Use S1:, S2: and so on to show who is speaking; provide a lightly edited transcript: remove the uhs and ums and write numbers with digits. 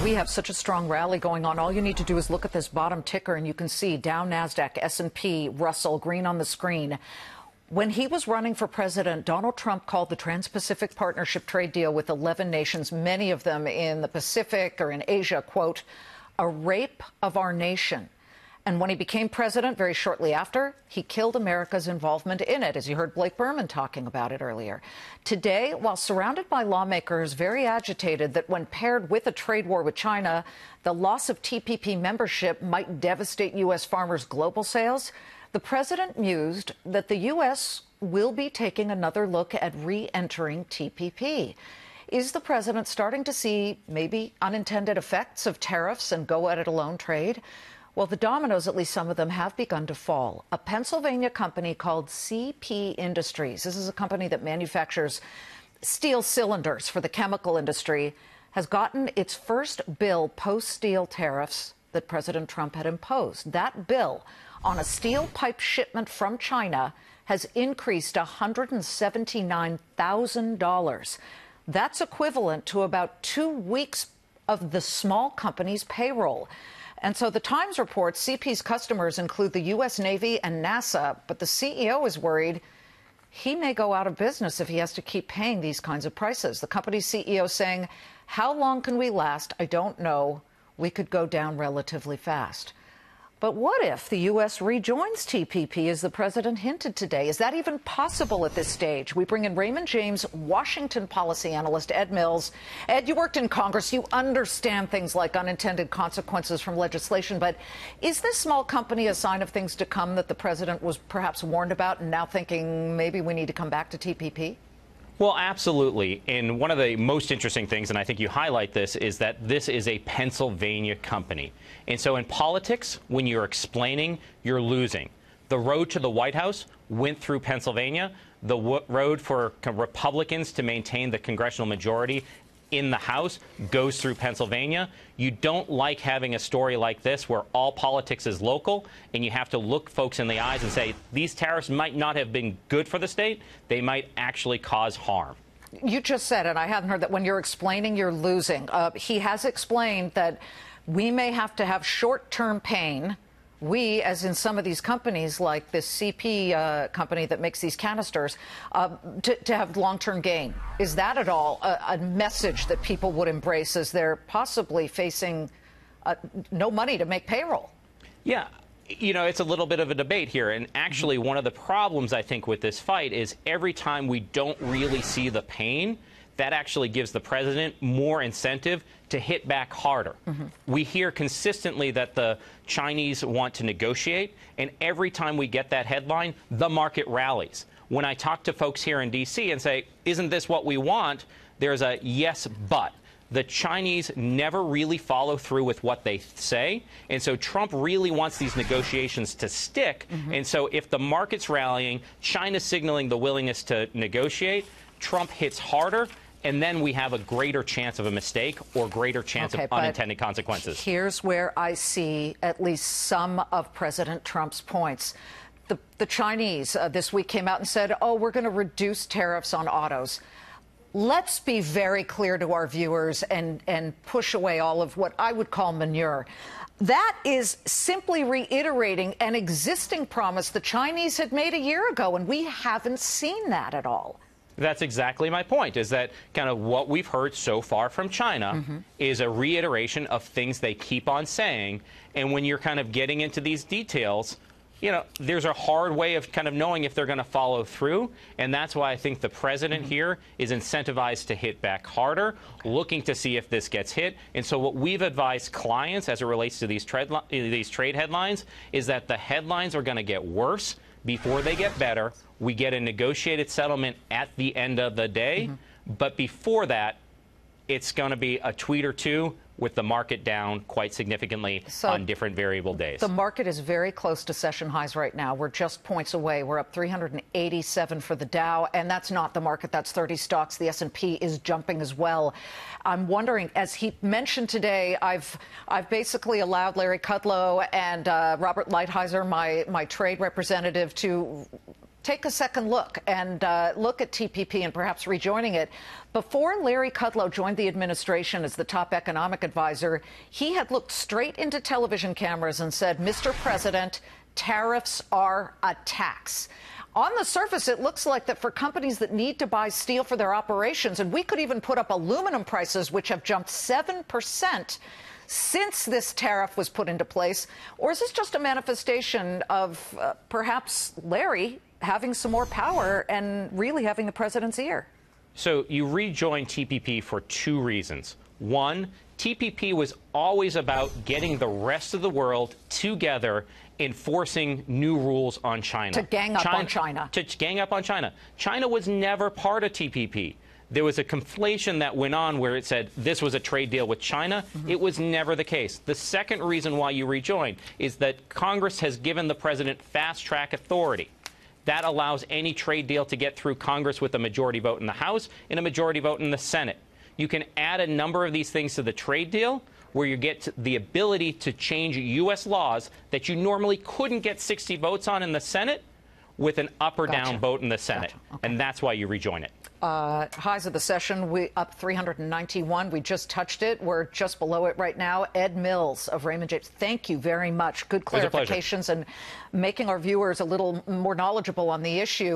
S1: We have such a strong rally going on. All you need to do is look at this bottom ticker and you can see Dow, NASDAQ, S&P, Russell, green on the screen. When he was running for president, Donald Trump called the Trans-Pacific Partnership trade deal with 11 nations, many of them in the Pacific or in Asia, quote, a rape of our nation. And when he became president, very shortly after, he killed America's involvement in it, as you heard Blake Berman talking about it earlier. Today, while surrounded by lawmakers very agitated that when paired with a trade war with China, the loss of TPP membership might devastate U.S. farmers' global sales, the president mused that the U.S. will be taking another look at re-entering TPP. Is the president starting to see maybe unintended effects of tariffs and go-at-it-alone trade? Well, the dominoes, at least some of them, have begun to fall. A Pennsylvania company called CP Industries, this is a company that manufactures steel cylinders for the chemical industry, has gotten its first bill post-steel tariffs that President Trump had imposed. That bill on a steel pipe shipment from China has increased $179,000. That's equivalent to about 2 weeks of the small company's payroll. And so the Times reports CP's customers include the U.S. Navy and NASA, but the CEO is worried he may go out of business if he has to keep paying these kinds of prices. The company's CEO saying, how long can we last? I don't know. We could go down relatively fast. But what if the U.S. rejoins TPP, as the president hinted today? Is that even possible at this stage? We bring in Raymond James Washington policy analyst Ed Mills. Ed, you worked in Congress. You understand things like unintended consequences from legislation. But is this small company a sign of things to come that the president was perhaps warned about and now thinking maybe we need to come back to TPP?
S2: Well, absolutely. And one of the most interesting things, and I think you highlight this, is that this is a Pennsylvania company. And so in politics, when you're explaining, you're losing. The road to the White House went through Pennsylvania. The road for Republicans to maintain the congressional majority in the House goes through Pennsylvania. You don't like having a story like this where all politics is local and you have to look folks in the eyes and say these tariffs might not have been good for the state. They might actually cause harm.
S1: You just said, and I hadn't heard that when you're explaining, you're losing. He has explained that we may have to have short-term pain. We, as in some of these companies, like this CP company that makes these canisters, to have long-term gain. Is that at all a message that people would embrace as they're possibly facing no money to make payroll?
S2: Yeah. You know, it's a little bit of a debate here. And actually, one of the problems, I think, with this fight is every time we don't really see the pain, that actually gives the president more incentive to hit back harder. We hear consistently that the Chinese want to negotiate, and every time we get that headline, the market rallies. When I talk to folks here in D.C. and say, isn't this what we want, there's a yes, but. The Chinese never really follow through with what they say, and so Trump really wants these negotiations to stick. And so if the market's rallying, China's signaling the willingness to negotiate, Trump hits harder, and then we have a greater chance of a mistake or greater chance of unintended consequences.
S1: Here's where I see at least some of President Trump's points. The Chinese this week came out and said, oh, we're going to reduce tariffs on autos. Let's be very clear to our viewers and push away all of what I would call manure. That is simply reiterating an existing promise the Chinese had made a year ago, and we haven't seen that at all.
S2: That's exactly my point, is that kind of what we've heard so far from China is a reiteration of things they keep on saying. And when you're kind of getting into these details, you know, there's a hard way of kind of knowing if they're going to follow through. And that's why I think the president here is incentivized to hit back harder, looking to see if this gets hit. And so what we've advised clients as it relates to these trade headlines is that the headlines are going to get worse before they get better. We get a negotiated settlement at the end of the day. But before that, it's going to be a tweet or two with the market down quite significantly on different variable days.
S1: The market is very close to session highs right now. We're just points away. We're up 387 for the Dow, and that's not the market. That's 30 stocks. The S&P is jumping as well. I'm wondering, as he mentioned today, I've basically allowed Larry Kudlow and Robert Lighthizer, my trade representative, to take a second look and look at TPP and perhaps rejoining it. Before Larry Kudlow joined the administration as the top economic advisor, he had looked straight into television cameras and said, Mr. President, tariffs are a tax. On the surface, it looks like that for companies that need to buy steel for their operations, and we could even put up aluminum prices, which have jumped 7% since this tariff was put into place, or is this just a manifestation of perhaps Larry having some more power and really having the president's ear?
S2: So you rejoined TPP for two reasons. One, TPP was always about getting the rest of the world together, enforcing new rules on China.
S1: To gang up on China.
S2: To gang up on China. China was never part of TPP. There was a conflation that went on where it said this was a trade deal with China. It was never the case. The second reason why you rejoined is that Congress has given the president fast-track authority. That allows any trade deal to get through Congress with a majority vote in the House and a majority vote in the Senate. You can add a number of these things to the trade deal where you get the ability to change U.S. laws that you normally couldn't get 60 votes on in the Senate with an up or down vote in the Senate. Okay. And that's why you rejoin it.
S1: Highs of the session, we up 391. We just touched it. We're just below it right now. Ed Mills of Raymond James, thank you very much. Good clarifications and making our viewers a little more knowledgeable on the issue.